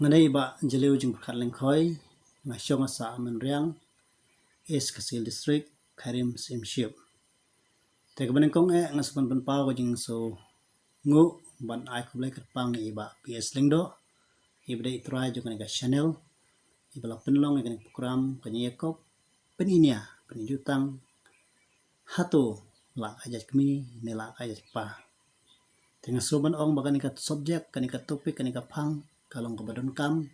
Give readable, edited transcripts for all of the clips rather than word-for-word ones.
Nganay ba jeliw jing perkat lengkhoy nga syong sa Manriang East Kasil District Karim Simship. Teka banin kong nga sa panpanpaw ko jing so ngu ban ay kublay katpang iba PS Lingdo ibada itry jong kaniga channel ibala penlong nga kanig program kanya yakop peninya penijutang hatu la ajat kami nila ajat pa. Tengah suban ong baga nika subject kanika topik kanika pang kalong kabadon kam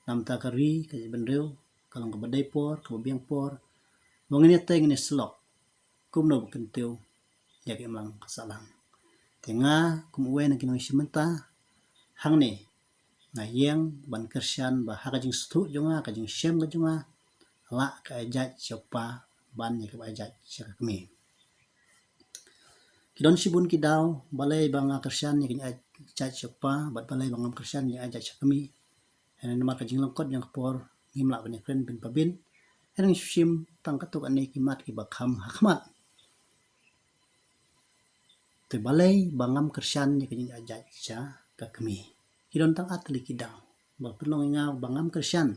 namta kari kasi benreu kalong kabaday por kababiang por mongini tay ngini slok kumno bukentiu yagi imlang kasalang tengah kumuwe na kinoy simenta hangni ngayeng ban kersyan ba hakajing stu jonga kajing shem ka jonga la ka ajat siopa ban ni ka ajat siya kami kidon sibun kidaw balay banga kersyan ni kini ajat siopa bat balay bangam kersyan ni ajat siya kami and nama kajing lengkot yang kapor ngimla banyak kren bin pabin and shim tang katuk anay kimat kibakham hakmat te balay bangam kersyan ni kajing ajat siya kami kidon tang atli kidaw ba pelong nga bangam kersyan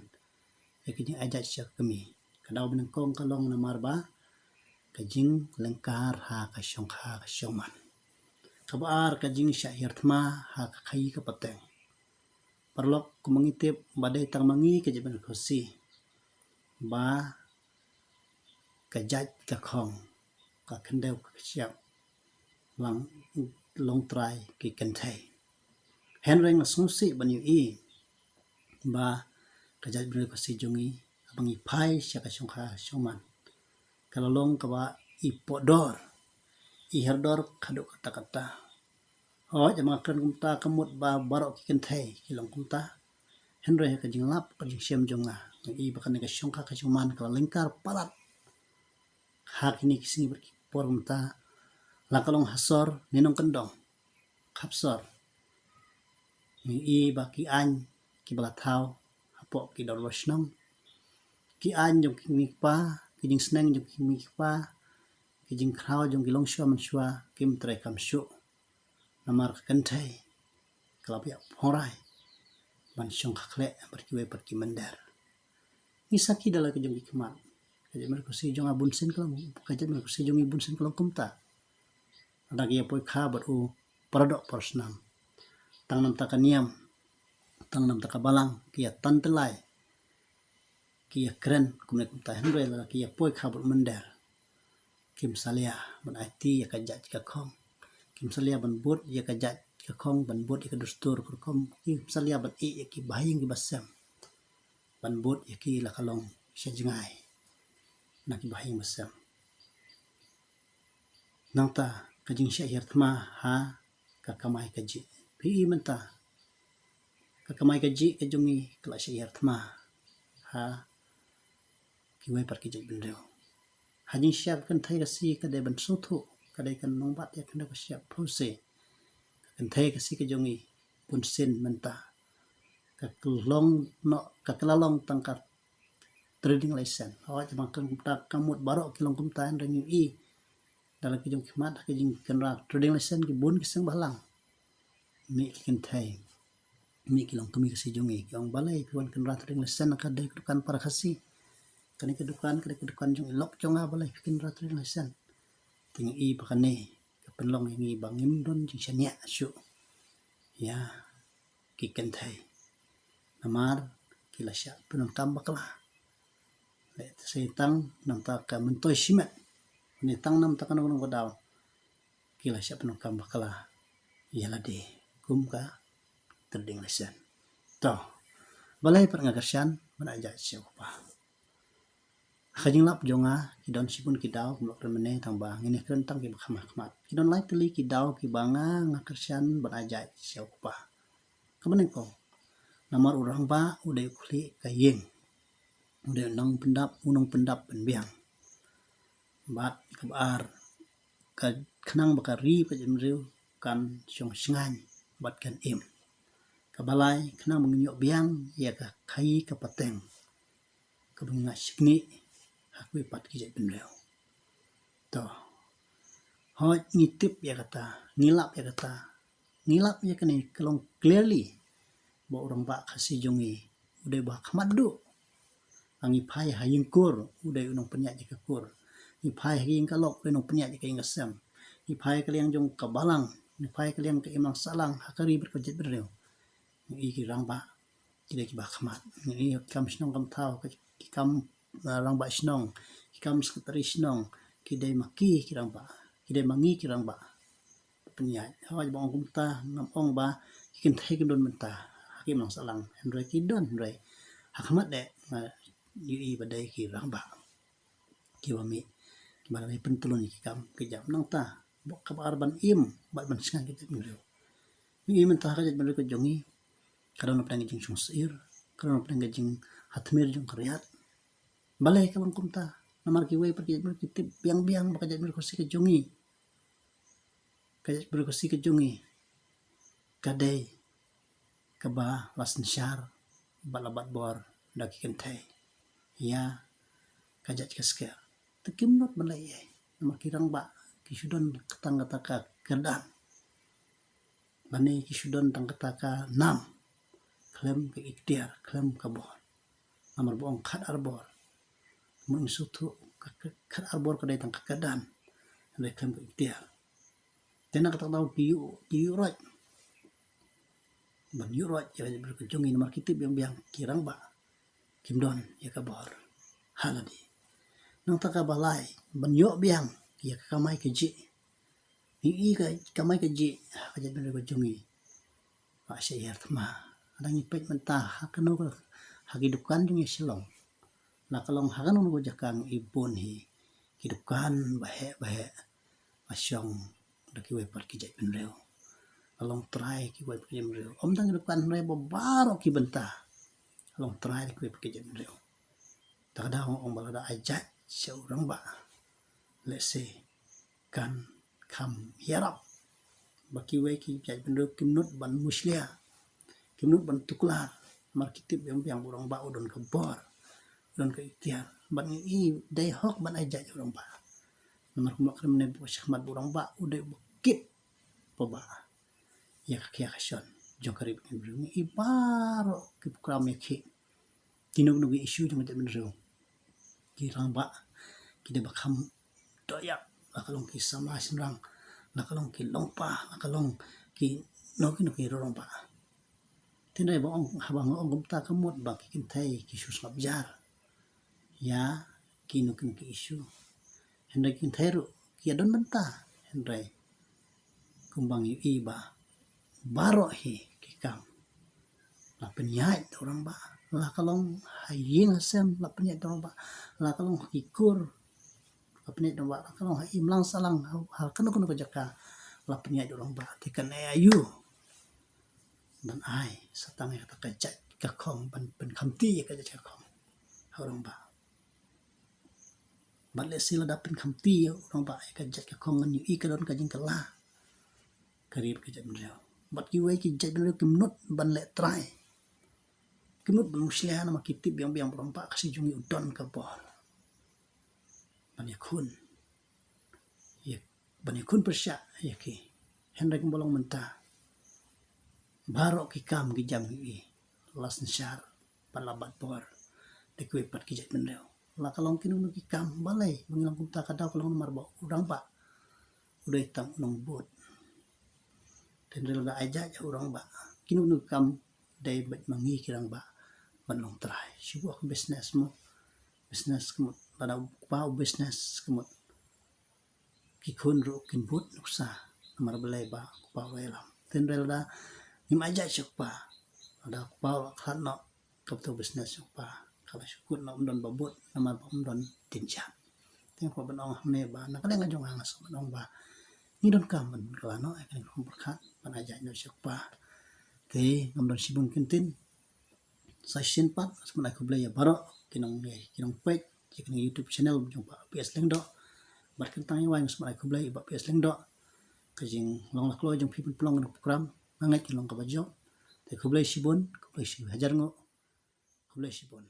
ya kajing ajat siya kami kadaw binengkong kalong na marba kajing lengkar ha kasyongman kabaar kajing siya hirtma ha kakayi kapateng parlok kumangitip baday tang mangi kajiban kusi ba kajat kakhong kakendew kasyap lang long try ki kentay henreng asungsi banyu i ba kajat bre kusi jongi abang ipai siya kasyongman kalalong kaba ipodor iherdor kaduk kata-kata jama kren kumta kamut ba barok kentay kilong kumta henry kajing lap kajing syam jonga i bakan ka syongka kasyuman kala lengkar palat hak ini kising berkipor kumta lakalong hasor ninong kendong kapsor i baki an kibalathaw hapo ki dorlosnong ki an jong kimikpa kijing sneng jong kimikpa kijing kraw jong gilong shwa manshwa kim tray kamshu namar kentay kalapya phorai ban syong kakle berkiwe berkimender nisaki dala kejong hikmat kajat merkusi jong abun sen kalong kajat merkusi jong ibun sen kalong kumta adagi apoy kha baru paradok persnam tang nam takaniam tang nam takabalang kia tantelai kia keren kumne kumta henre la kia poy kha bar mender kim salia ban IT ya kajat kakhong kim salia ban bot ya kajat kakhong ban bot ya kadustur kurkom kim salia ban i ya ki bahing ki basam ban bot ya ki lakalong syajngai na ki bahing basam nangta kajing syahir tma ha kakamai kaji pi menta kakamai kaji kajongi kala syahir tma ha kiwai par kijat bendeu hajing syap kan thai kasi kadai ban suthu kadai kan nongbat ya kan ka syap prose kan thai kasi kajongi punsen menta kaklong no kaklalong tangkat trading license awak jama kan kumta kamut barok kilong kumta reng i dalam kijong khmat kijing kanra trading license ki bun kisang balang mi kan thai mi kilong kami kasi jongi kyong balai piwan kanra trading license kadai dukan para kasi kani kedukan jong ilok jong balai bikin ratri lesan ting i pakane kapenlong yang i bangim don jing syania syu ya kiken thai namar kilasya punon kambakla le setang nam ta ka mentoy simet ni tang nam ta kanong godaw kilasya punon kambakla yala de kumka terding lesan to balai per ngagasyan manaja siapa kajing lap jonga kidon sipun kidaw kumlok remene tang bang ini kerentang ki bakhamat kidon lai teli kidaw ki banga ngakersan berajai siapa kemeneng ko namar urang ba udah kuli kayeng udah unong pendap penbiang bat kabar ka kenang bakari ka jemriu kan syong singan bat kan im kabalai kenang mengyok biang ya ka kai ka pateng ka bunga sikni aku ipat kijat bendeu to hoj ngitip ya kata ngilap ya kani kelong clearly ba orang ba kasi jongi uday ba kamadu ang ipay hayeng kur uday unong penyak jika kur ipay hayeng kalok uday unong penyak jika ingasam ipay kaliang jong kabalang ipay kaliang ke imang salang hakari berkejit bereu iki rang ba kidai ki ba kamat ni kam snong kam tau ki kam rang ba snong ki kam sekretari snong kidai maki kirang ba kidai mangi kirang ba penyak hawaj ba ong kumta ngam ong ba kikin thai kim don menta hakim lang salang hendrai kidon hendrai hakamat de yu badai ki rang ba ki wami balai pentulun ki kam kejam nang ta bok kabar ban im bat ban singan kita mreu ni menta ka jat mreu ko jongi kadang na jing sung sir kadang na jing hatmir jong karyat balai ka bang kumta namar ki wei pergi mreu ki tip biang baka jat mreu ko si ka jongi kajat mreu ko si ka jongi kadai kaba lasen syar balabat bor daki kentai ya kajat kasker tekim not balai nama kirang ba kisudon ketang kataka kedang bani kisudon tang kataka nam klem ke ikhtiar klem ke bor namar boong khat arbor mun sutu khat arbor kadai tang kadan andai klem ke ikhtiar tena kata tahu kiyu roj ban yu roj ya berkejongi namar kitip biang kirang ba kimdon ya kabor haladi nang taka balai ban yo biang ya kamai keji ni ka kamai keji kajat berkejongi pak syahir tma adang ipet mentah hakano hakidukan jung silong na kalong hakano go jakang ibon hi kidukan bahe asyong daki we par kijat benreu along try ki we kijat benreu om dang kidukan re baro ki bentah along try ki we kijat benreu tada ong balada ajat seorang ba let's say kan kam yarap baki we ki kijat benreu kimnut ban muslia kimnut ban tuklar mar kitip yang orang ba udon ke bor udon ke ikhtiar ban i dai hok ban ajat orang ba nomor kumak kremne bo syahmat orang ba udai bukit poba ya kakia kasion jong karib ni ibaro ki program ki kinug nugi isu jong jat benreu kirang ba kide bakam doyak lakalong ki sama sinrang lakalong ki longpa lakalong ki noki rorong ba tinai ba ong habang ong gumta kamot ba kikintai kisus ngabjar ya kinuk ki isu hendai kintai ru ki adon benta hendai kumbang yu iba baro hi kikam la penyait orang ba la kalong haying asem la penyait orang ba la kalong hikur la penyait orang ba la kalong imlang salang hal kanu jaka la penyait orang ba tikan ayu ban ai satang kata kajat kakong ban kamti kajat kakong orang ba balik sila dapat kamti orang ba kajat kakong ngan yu ikadon kajing kala karib kajat benreu bat ki wei ki jat benreu kimnut ban le try kimnut ban musliha nama kitip biang orang ba kasi jungi udon ka bor ban yakun ya ban yakun persya ya ki hendak bolong mentah baro ki kam ki jam ki lasen syar palabat bor de kue pat ki jat benreu la kalong kinung ki kam balai mengilang kumta kadau kalong nomor ba urang ba udah hitam nong bot dan rela aja urang ba kinung kam dai bat mangi kirang ba banong try sibu ak business kemut pada pau business kemut kikun ro kinbut nuksa nomor balai ba pa welam dan rela ni aja siapa ada pau khano kapto business siapa kalau syukur na umdon babot nama umdon tinjak tengok banong me ba nakala ngajong angas banong ba ni don kamen kalano akan berkat panaja no siapa te umdon sibung kintin session pat semana aku beli ya baro kinong page kinong YouTube channel jumpa PS Lengdo berkentang yang semana aku beli ba PS Lengdo kajing long laklo jong people plong no program nangai kinong kabajo te aku beli sibun hajar ngo aku beli sibun